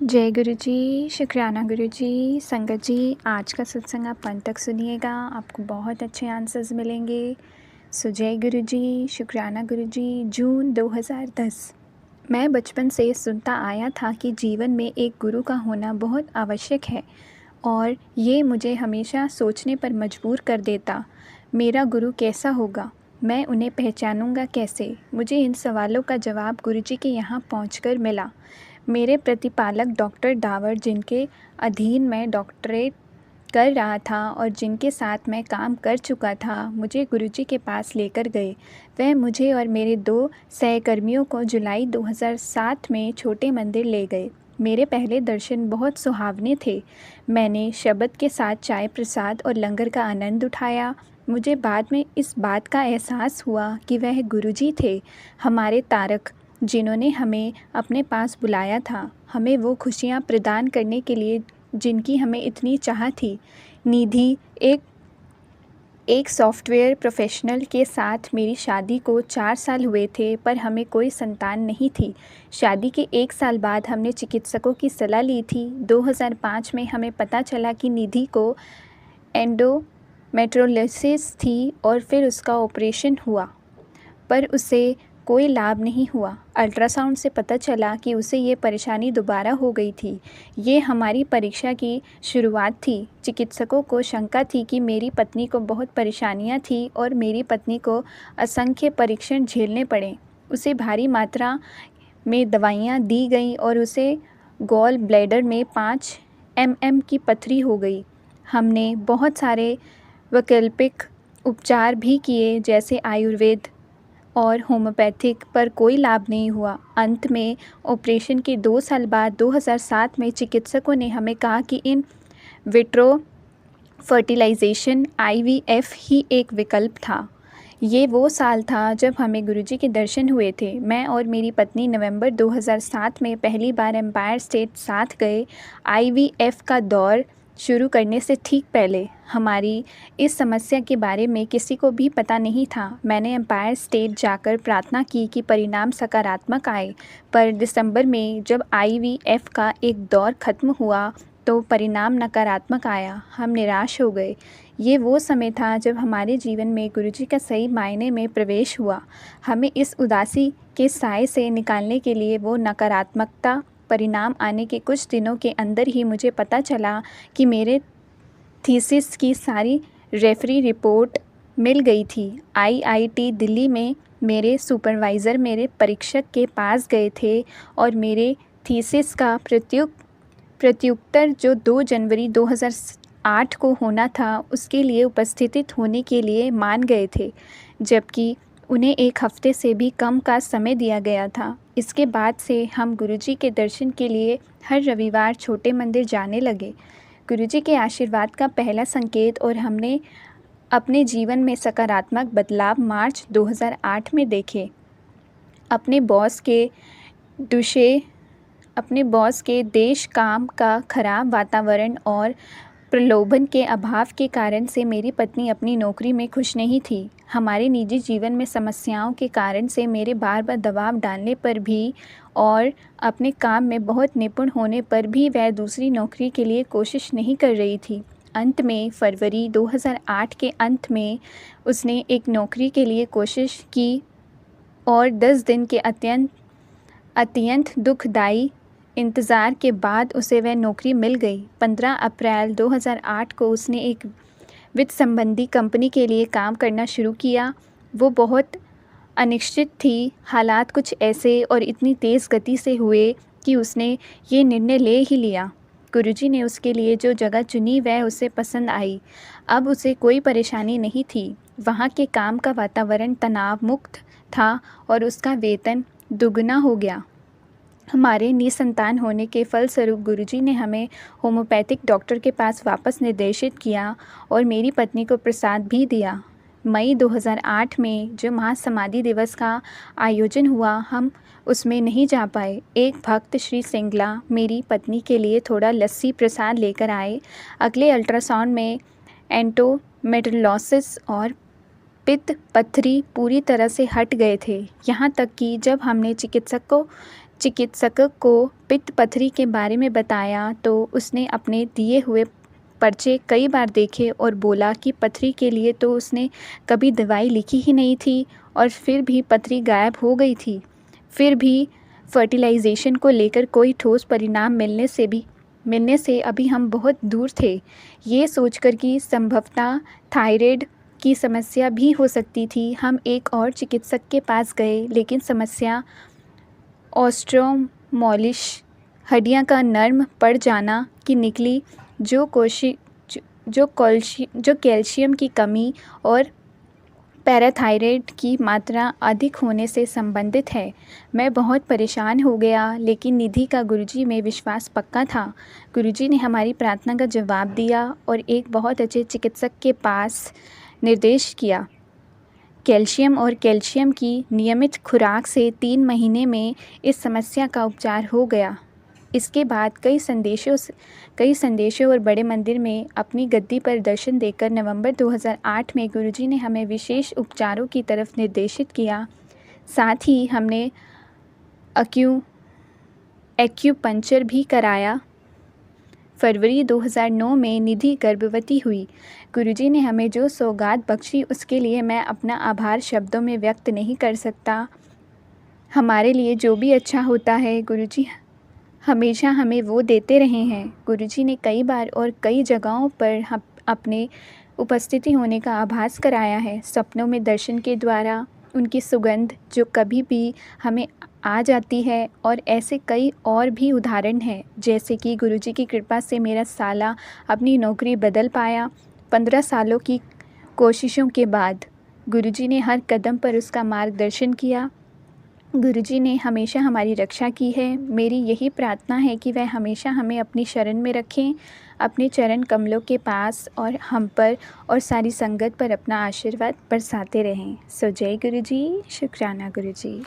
जय गुरु जी, शुक्राना गुरु जी, संगत जी। आज का सत्संग आप अंत तक सुनिएगा, आपको बहुत अच्छे आंसर्स मिलेंगे। सो जय गुरु जी, शुक्राना गुरु जी। जून 2010। मैं बचपन से सुनता आया था कि जीवन में एक गुरु का होना बहुत आवश्यक है और ये मुझे हमेशा सोचने पर मजबूर कर देता, मेरा गुरु कैसा होगा, मैं उन्हें पहचानूंगा कैसे। मुझे इन सवालों का जवाब गुरुजी के यहाँ पहुँचकर मिला। मेरे प्रतिपालक डॉक्टर डावर, जिनके अधीन मैं डॉक्टरेट कर रहा था और जिनके साथ मैं काम कर चुका था, मुझे गुरुजी के पास लेकर गए। वह मुझे और मेरे 2 सहकर्मियों को जुलाई 2007 में छोटे मंदिर ले गए। मेरे पहले दर्शन बहुत सुहावने थे। मैंने शब्द के साथ चाय प्रसाद और लंगर का आनंद उठाया। मुझे बाद में इस बात का एहसास हुआ कि वह गुरुजी थे, हमारे तारक, जिन्होंने हमें अपने पास बुलाया था, हमें वो खुशियाँ प्रदान करने के लिए जिनकी हमें इतनी चाह थी। निधि एक सॉफ्टवेयर प्रोफेशनल के साथ मेरी शादी को 4 साल हुए थे, पर हमें कोई संतान नहीं थी। शादी के 1 साल बाद हमने चिकित्सकों की सलाह ली थी। 2005 में हमें पता चला कि निधि को एंडोमेट्रियोसिस थी और फिर उसका ऑपरेशन हुआ, पर उसे कोई लाभ नहीं हुआ। अल्ट्रासाउंड से पता चला कि उसे ये परेशानी दोबारा हो गई थी। ये हमारी परीक्षा की शुरुआत थी। चिकित्सकों को शंका थी कि मेरी पत्नी को बहुत परेशानियां थी और मेरी पत्नी को असंख्य परीक्षण झेलने पड़े। उसे भारी मात्रा में दवाइयां दी गईं और उसे गॉल ब्लैडर में 5 mm की पथरी हो गई। हमने बहुत सारे वैकल्पिक उपचार भी किए, जैसे आयुर्वेद और होम्योपैथिक, पर कोई लाभ नहीं हुआ। अंत में ऑपरेशन के 2 साल बाद 2007 में चिकित्सकों ने हमें कहा कि इन विट्रो फर्टिलाइजेशन IVF ही एक विकल्प था। ये वो साल था जब हमें गुरुजी के दर्शन हुए थे। मैं और मेरी पत्नी नवंबर 2007 में पहली बार एम्पायर स्टेट साथ गए। IVF का दौर शुरू करने से ठीक पहले हमारी इस समस्या के बारे में किसी को भी पता नहीं था। मैंने एम्पायर स्टेट जाकर प्रार्थना की कि परिणाम सकारात्मक आए, पर दिसंबर में जब IVF का एक दौर ख़त्म हुआ तो परिणाम नकारात्मक आया। हम निराश हो गए। ये वो समय था जब हमारे जीवन में गुरुजी का सही मायने में प्रवेश हुआ। हमें इस उदासी के साए से निकालने के लिए वो नकारात्मकता, परिणाम आने के कुछ दिनों के अंदर ही मुझे पता चला कि मेरे थीसिस की सारी रेफरी रिपोर्ट मिल गई थी। IIT दिल्ली में मेरे सुपरवाइज़र मेरे परीक्षक के पास गए थे और मेरे थीसिस का प्रत्युत्तर, जो 2 जनवरी 2008 को होना था, उसके लिए उपस्थित होने के लिए मान गए थे, जबकि उन्हें 1 हफ्ते से भी कम का समय दिया गया था। इसके बाद से हम गुरुजी के दर्शन के लिए हर रविवार छोटे मंदिर जाने लगे। गुरुजी के आशीर्वाद का पहला संकेत और हमने अपने जीवन में सकारात्मक बदलाव मार्च 2008 में देखे। अपने बॉस के देश काम का खराब वातावरण और प्रलोभन के अभाव के कारण से मेरी पत्नी अपनी नौकरी में खुश नहीं थी। हमारे निजी जीवन में समस्याओं के कारण से मेरे बार बार दबाव डालने पर भी और अपने काम में बहुत निपुण होने पर भी वह दूसरी नौकरी के लिए कोशिश नहीं कर रही थी। अंत में फरवरी 2008 के अंत में उसने एक नौकरी के लिए कोशिश की और 10 दिन के अत्यंत दुखदायी इंतज़ार के बाद उसे वह नौकरी मिल गई। 15 अप्रैल 2008 को उसने एक वित्त संबंधी कंपनी के लिए काम करना शुरू किया। वो बहुत अनिश्चित थी। हालात कुछ ऐसे और इतनी तेज़ गति से हुए कि उसने ये निर्णय ले ही लिया। गुरुजी ने उसके लिए जो जगह चुनी वह उसे पसंद आई। अब उसे कोई परेशानी नहीं थी। वहाँ के काम का वातावरण तनाव मुक्त था और उसका वेतन दुगना हो गया। हमारे निसंतान होने के फलस्वरूप गुरुजी ने हमें होम्योपैथिक डॉक्टर के पास वापस निर्देशित किया और मेरी पत्नी को प्रसाद भी दिया। मई 2008 में जो महासमाधि दिवस का आयोजन हुआ, हम उसमें नहीं जा पाए। एक भक्त श्री सिंगला मेरी पत्नी के लिए थोड़ा लस्सी प्रसाद लेकर आए। अगले अल्ट्रासाउंड में एंडोमेट्रियोसिस और पित्त पथरी पूरी तरह से हट गए थे। यहाँ तक कि जब हमने चिकित्सकों चिकित्सक को पित्त पथरी के बारे में बताया तो उसने अपने दिए हुए पर्चे कई बार देखे और बोला कि पथरी के लिए तो उसने कभी दवाई लिखी ही नहीं थी और फिर भी पथरी गायब हो गई थी। फिर भी फर्टिलाइजेशन को लेकर कोई ठोस परिणाम मिलने से अभी हम बहुत दूर थे। ये सोचकर कि संभवतः थायराइड की समस्या भी हो सकती थी, हम एक और चिकित्सक के पास गए, लेकिन समस्या ऑस्टियोमालिस हड्डियां का नर्म पड़ जाना की निकली, जो कैल्शियम की कमी और पैराथायराइड की मात्रा अधिक होने से संबंधित है। मैं बहुत परेशान हो गया, लेकिन निधि का गुरुजी में विश्वास पक्का था। गुरुजी ने हमारी प्रार्थना का जवाब दिया और एक बहुत अच्छे चिकित्सक के पास निर्देश किया। कैल्शियम और कैल्शियम की नियमित खुराक से 3 महीने में इस समस्या का उपचार हो गया। इसके बाद कई संदेशों और बड़े मंदिर में अपनी गद्दी पर दर्शन देकर नवंबर 2008 में गुरुजी ने हमें विशेष उपचारों की तरफ निर्देशित किया। साथ ही हमने एक्यूपंक्चर भी कराया। फरवरी 2009 में निधि गर्भवती हुई। गुरुजी ने हमें जो सौगात बख्शी उसके लिए मैं अपना आभार शब्दों में व्यक्त नहीं कर सकता। हमारे लिए जो भी अच्छा होता है गुरुजी हमेशा हमें वो देते रहे हैं। गुरुजी ने कई बार और कई जगहों पर अपने उपस्थिति होने का आभास कराया है। सपनों में दर्शन के द्वारा उनकी सुगंध जो कभी भी हमें आ जाती है, और ऐसे कई और भी उदाहरण हैं, जैसे कि गुरुजी की कृपा से मेरा साला अपनी नौकरी बदल पाया। 15 सालों की कोशिशों के बाद गुरुजी ने हर कदम पर उसका मार्गदर्शन किया। गुरुजी ने हमेशा हमारी रक्षा की है। मेरी यही प्रार्थना है कि वह हमेशा हमें अपनी शरण में रखें, अपने चरण कमलों के पास, और हम पर और सारी संगत पर अपना आशीर्वाद बरसाते रहें। सो जय गुरुजी, शुक्राना गुरुजी।